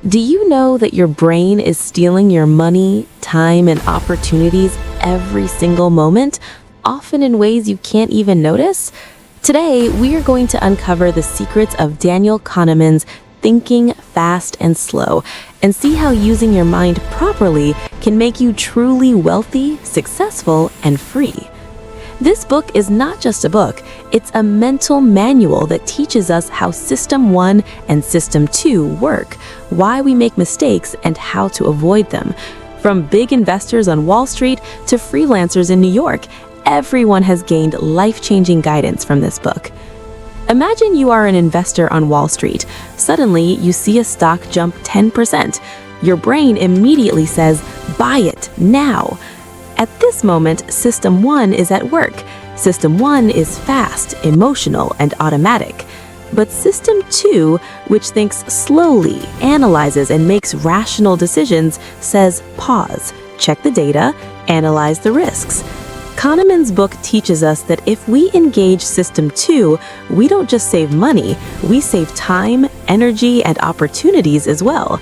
Do you know that your brain is stealing your money, time, and opportunities every single moment, often in ways you can't even notice? Today, we are going to uncover the secrets of Daniel Kahneman's thinking fast and slow, and see how using your mind properly can make you truly wealthy, successful, and free. This book is not just a book, it's a mental manual that teaches us how System 1 and System 2 work, why we make mistakes, and how to avoid them. From big investors on Wall Street to freelancers in New York, everyone has gained life-changing guidance from this book. Imagine you are an investor on Wall Street. Suddenly, you see a stock jump 10%. Your brain immediately says, "Buy it now." At this moment, System 1 is at work. System 1 is fast, emotional, and automatic. But System 2, which thinks slowly, analyzes, and makes rational decisions, says pause, check the data, analyze the risks. Kahneman's book teaches us that if we engage System 2, we don't just save money, we save time, energy, and opportunities as well.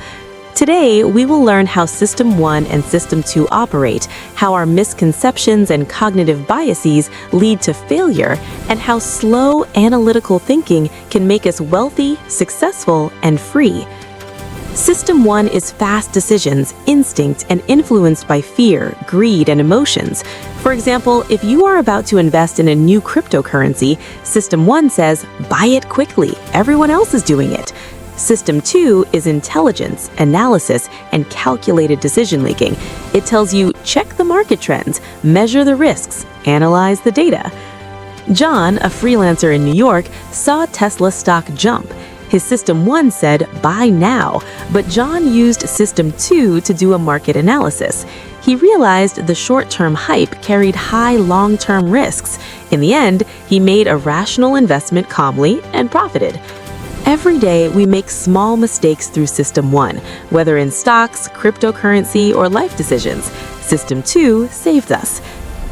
Today, we will learn how System 1 and System 2 operate, how our misconceptions and cognitive biases lead to failure, and how slow, analytical thinking can make us wealthy, successful, and free. System 1 is fast decisions, instinct, and influenced by fear, greed, and emotions. For example, if you are about to invest in a new cryptocurrency, System 1 says, "Buy it quickly, everyone else is doing it." System 2 is intelligence, analysis, and calculated decision-making. It tells you, check the market trends, measure the risks, analyze the data. John, a freelancer in New York, saw Tesla stock jump. His System 1 said, "Buy now," but John used System 2 to do a market analysis. He realized the short-term hype carried high long-term risks. In the end, he made a rational investment calmly and profited. Every day, we make small mistakes through System 1, whether in stocks, cryptocurrency, or life decisions. System 2 saved us.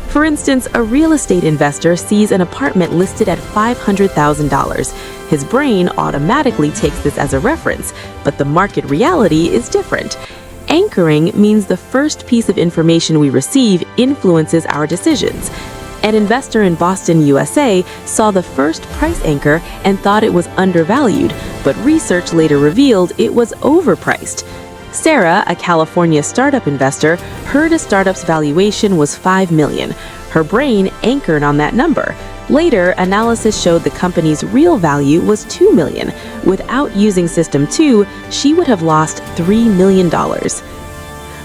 For instance, a real estate investor sees an apartment listed at $500,000. His brain automatically takes this as a reference, but the market reality is different. Anchoring means the first piece of information we receive influences our decisions. An investor in Boston, USA, saw the first price anchor and thought it was undervalued, but research later revealed it was overpriced. Sarah, a California startup investor, heard a startup's valuation was $5 million. Her brain anchored on that number. Later, analysis showed the company's real value was $2 million. Without using System 2, she would have lost $3 million.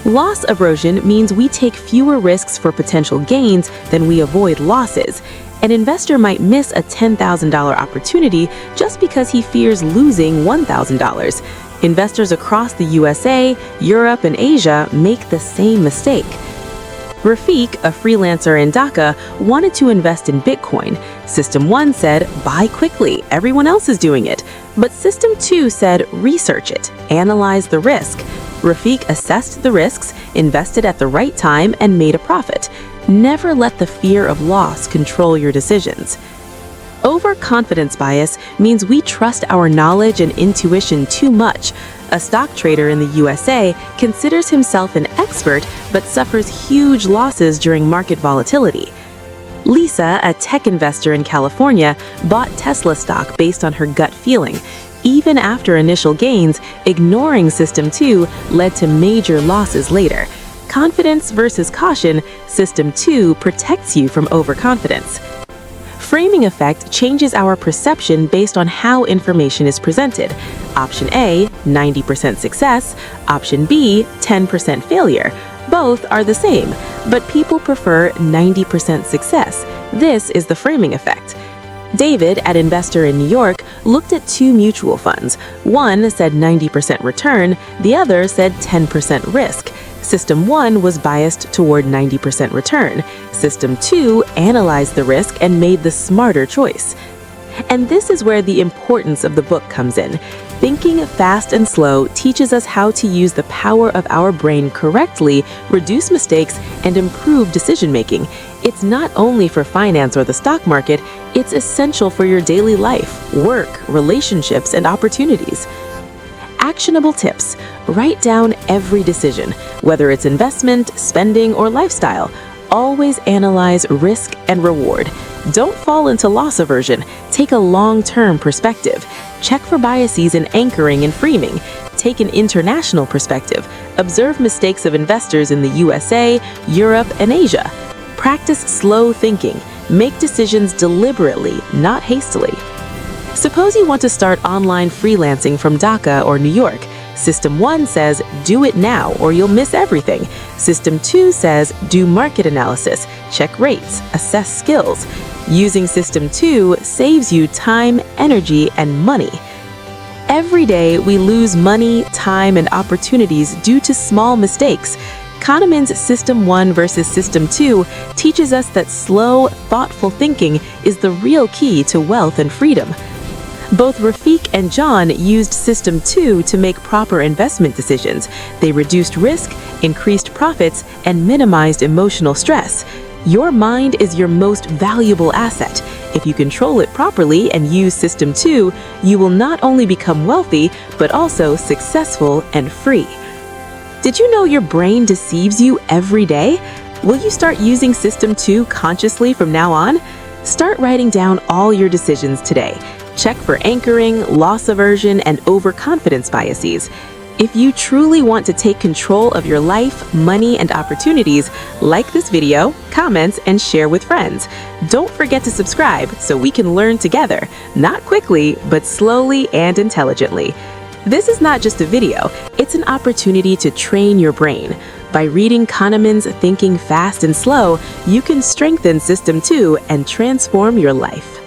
Loss aversion means we take fewer risks for potential gains than we avoid losses. An investor might miss a $10,000 opportunity just because he fears losing $1,000. Investors across the USA, Europe, and Asia make the same mistake. Rafiq, a freelancer in Dhaka, wanted to invest in Bitcoin. System 1 said, "Buy quickly, everyone else is doing it." But System 2 said, "Research it, analyze the risk." Rafiq assessed the risks, invested at the right time, and made a profit. Never let the fear of loss control your decisions. Overconfidence bias means we trust our knowledge and intuition too much. A stock trader in the USA considers himself an expert but suffers huge losses during market volatility. Lisa, a tech investor in California, bought Tesla stock based on her gut feeling. Even after initial gains, ignoring System 2 led to major losses later. Confidence versus caution, System 2 protects you from overconfidence. Framing effect changes our perception based on how information is presented. Option A, 90% success. Option B, 10% failure. Both are the same, but people prefer 90% success. This is the framing effect. David, an investor in New York, looked at two mutual funds. One said 90% return, the other said 10% risk. System 1 was biased toward 90% return. System 2 analyzed the risk and made the smarter choice. And this is where the importance of the book comes in. Thinking fast and slow teaches us how to use the power of our brain correctly, reduce mistakes, and improve decision-making. It's not only for finance or the stock market, it's essential for your daily life, work, relationships, and opportunities. Actionable tips. Write down every decision, whether it's investment, spending, or lifestyle. Always analyze risk and reward. Don't fall into loss aversion. Take a long-term perspective. Check for biases in anchoring and framing. Take an international perspective. Observe mistakes of investors in the USA, Europe, and Asia. Practice slow thinking. Make decisions deliberately, not hastily. Suppose you want to start online freelancing from Dhaka or New York. System 1 says, do it now or you'll miss everything. System 2 says, do market analysis, check rates, assess skills. Using System 2 saves you time, energy, and money. Every day, we lose money, time, and opportunities due to small mistakes. Kahneman's System 1 versus System 2 teaches us that slow, thoughtful thinking is the real key to wealth and freedom. Both Rafiq and John used System 2 to make proper investment decisions. They reduced risk, increased profits, and minimized emotional stress. Your mind is your most valuable asset. If you control it properly and use System 2, you will not only become wealthy, but also successful and free. Did you know your brain deceives you every day? Will you start using System 2 consciously from now on? Start writing down all your decisions today. Check for anchoring, loss aversion, and overconfidence biases. If you truly want to take control of your life, money, and opportunities, like this video, comment, and share with friends. Don't forget to subscribe so we can learn together, not quickly, but slowly and intelligently. This is not just a video, it's an opportunity to train your brain. By reading Kahneman's Thinking Fast and Slow, you can strengthen System 2 and transform your life.